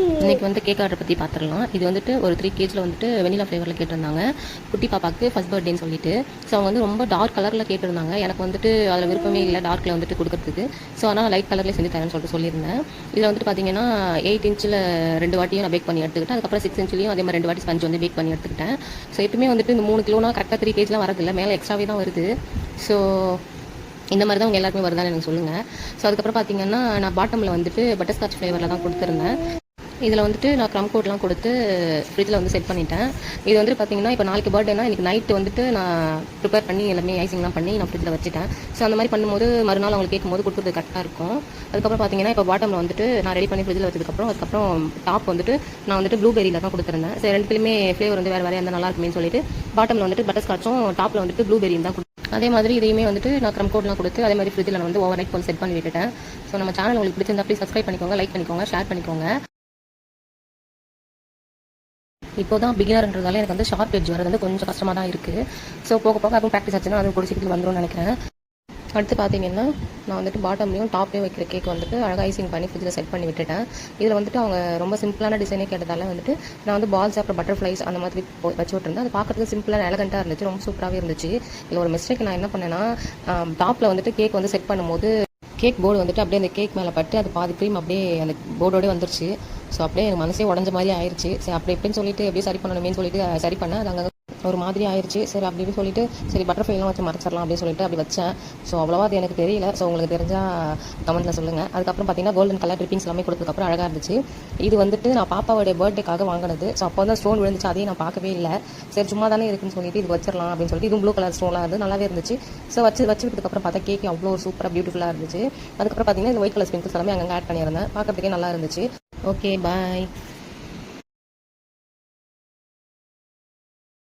இன்றைக்கி வந்து cake order பற்றி பார்த்துடலாம். இது வந்துட்டு ஒரு 3 kg வந்துட்டு வெனிலா ஃப்ளேவரில் கேட்டிருந்தாங்க. குட்டி பாப்பாவுக்கு ஃபஸ்ட் பர்த்டேன்னு சொல்லிட்டு. ஸோ அவங்க வந்து ரொம்ப டார்க் கலரில் கேட்டிருந்தாங்க. எனக்கு வந்துட்டு அதில் விருப்பமே இல்லை டார்க்கில் வந்துட்டு கொடுக்குறதுக்கு. ஸோ ஆனால் லைட் கலர்லேயே செஞ்சு தரேன்னு சொல்லிட்டு சொல்லியிருந்தேன். இதில் வந்துட்டு பார்த்தீங்கன்னா 8 inchiல் 2 வாட்டியும் நான் பேக் பண்ணி எடுத்துக்கிட்டேன். அதுக்கப்புறம் 6 inchலையும் அதே மாதிரி 2 வாட்டி ஸ்பஞ்ச் வந்து பேக் பண்ணி எடுத்துக்கிட்டேன். ஸோ எப்பவுமே வந்துட்டு இந்த 3 கிலோனா கரெக்டாக 3 kgலாம் வரதில்லை, மேலே எக்ஸ்ட்ராவே தான் வருது. ஸோ இந்த மாதிரி தான் உங்கள் எல்லாருக்குமே வருதான்னு எனக்கு சொல்லுங்கள். ஸோ அதுக்கப்புறம் பார்த்தீங்கன்னா நான் பாட்டமில் வந்துட்டு பட்டர்ஸ்காட்ச் ஃப்ளேவரில் தான் கொடுத்துருந்தேன். இதில் வந்துட்டு நான் க்ரம் கோட்லாம் கொடுத்து ஃப்ரிட்ஜில் வந்து செட் பண்ணிட்டேன். இது வந்துட்டு பார்த்தீங்கன்னா இப்போ நாளைக்கு பர்த்டேனா இன்றைக்கி நைட்டு வந்துட்டு நான் ப்ரிப்பேர் பண்ணி எல்லாமே ஐசிங்லாம் பண்ணி நான் ஃப்ரிட்ஜில் வச்சுட்டேன். ஸோ அந்த மாதிரி பண்ணும்போது மறுநாள் அவங்களுக்கு கேட்கும்போது கொடுக்குறது கரெக்டாக இருக்கும். அதுக்கப்புறம் பார்த்தீங்கன்னா இப்போ பாட்டமில் வந்துட்டு நான் ரெடி பண்ணி ஃப்ரிட்ஜில் அதுக்கப்புறம் டாப் வந்துட்டு நான் வந்துட்டு ப்ளூபெரியில் தான் கொடுத்துருந்தேன். சரி, ரெண்டுலேயுமே ஃப்ளேவர் வந்து வேறு இருந்தால் நல்லா இருக்குமே சொல்லிட்டு பாட்டமில் வந்துட்டு பட்டர்ஸ்காட்சும் டாப்பில் வந்துட்டு ப்ளூபெரியும் தான் அதே மாதிரி இதையுமே வந்துட்டு நான் க்ரம் கோட்லாம் கொடுத்து அதே மாதிரி ஃப்ரிட்ஜில் நான் வந்து ஓவர் நைட் கொஞ்சம் செட் பண்ணி விட்டுட்டேன். ஸோ நம்ம சேனல் உங்களுக்கு பிடிச்சிருந்தா ப்ளீஸ் சப்ஸ்கிரைப் பண்ணிக்கோங்க, லைக் பண்ணிக்கோங்க, ஷேர் பண்ணிக்கோங்க. இப்போ தான் பிகினர்ன்றதால எனக்கு வந்து ஷார்ப் எட்ஜ் வரது வந்து கொஞ்சம் கஷ்டமாக தான் இருக்குது. ஸோ போக போக அதுவும் ப்ராக்டிஸ் ஆச்சுன்னா அதுவும் கூட சீக்கிரம் வந்துடும் நினைக்கிறேன். அடுத்து பார்த்தீங்கன்னா நான் வந்துட்டு பாட்டம்லேயும் டாப்லேயும் வைக்கிற கேக் வந்துட்டு அழகாக ஐசிங் பண்ணி ஃப்ரிட்ஜில் செட் பண்ணி விட்டுட்டேன். இதில் வந்துட்டு அவங்க ரொம்ப சிம்பிளான டிசைனே கேட்டதால வந்துட்டு நான் வந்து பால்ஸ் அப்புறம் பட்டர்ஃப்ளைஸ் அந்த மாதிரி வச்சு விட்டுருந்தேன். அது பார்க்குறதுக்கு சிம்பிளாக எலகண்ட்டாக இருந்துச்சு, ரொம்ப சூப்பராகவே இருந்துச்சு. இதில் ஒரு மிஸ்டேக் நான் என்ன பண்ணேன்னா டாப்பில் வந்துட்டு கேக் வந்து செட் பண்ணும்போது கேக் போர்டு வந்துட்டு அப்படியே அந்த கேக் மேலே பட்டு அது பாதி க்ரீம் அப்படியே அந்த போர்டோடே வந்துருச்சு. ஸோ அப்படியே எனக்கு மனசே உடஞ்ச மாதிரி ஆயிடுச்சு. சரி அப்படி எப்படின்னு சொல்லிட்டு அப்படியே சரி பண்ணணுமேனு சொல்லிட்டு சரி பண்ணேன். அது அங்கே ஒரு மாதிரி ஆயிடுச்சு. சரி அப்படி இப்படி சொல்லிட்டு சரி பட்டர்ஃப்ளைலாம் வச்சு மறைச்சிடலாம் அப்படின்னு சொல்லிட்டு அப்படி வச்சேன். ஸோ அவ்வளோவா அது எனக்கு தெரியல. ஸோ உங்களுக்கு தெரிஞ்சால் கமெண்ட்டில் சொல்லுங்கள். அதுக்கப்புறம் பார்த்தீங்கன்னா கோல்டன் கலர் ட்ரிப்பிங்ஸ் எல்லாமே கொடுத்ததுக்கப்புறம் அழகாக இருந்துச்சு. இது வந்துட்டு நான் பாப்பாவோடைய பர்த்டேக்காக வாங்கினது. ஸோ அப்போ வந்து ஸ்டோன் விழுந்துச்சு, அதையும் நான் பார்க்கவே இல்லை. சரி சும்மா தானே இருக்குன்னு சொல்லிட்டு இது வச்சிடலாம் அப்படின்னு சொல்லிட்டு இதுவும் ப்ளூ கலர் ஸ்டோன்லாம் இருந்து நல்லாவே இருந்துச்சு. ஸோ வச்சுக்கிட்டதுக்கப்புறம் பார்த்தா கேக் அவ்வளோ சூப்பராக பியூட்டிஃபுல்லாக இருந்துச்சு. அதுக்கப்புறம் பார்த்தீங்கன்னா இந்த ஒயிட் கலர் ஸ்பிங்கிள்ஸ் எல்லாமே அங்கே ஆட் பண்ணியிருந்தேன். பார்க்கறதுக்கே நல்லா இருந்துச்சு. ஓகே, பாய்.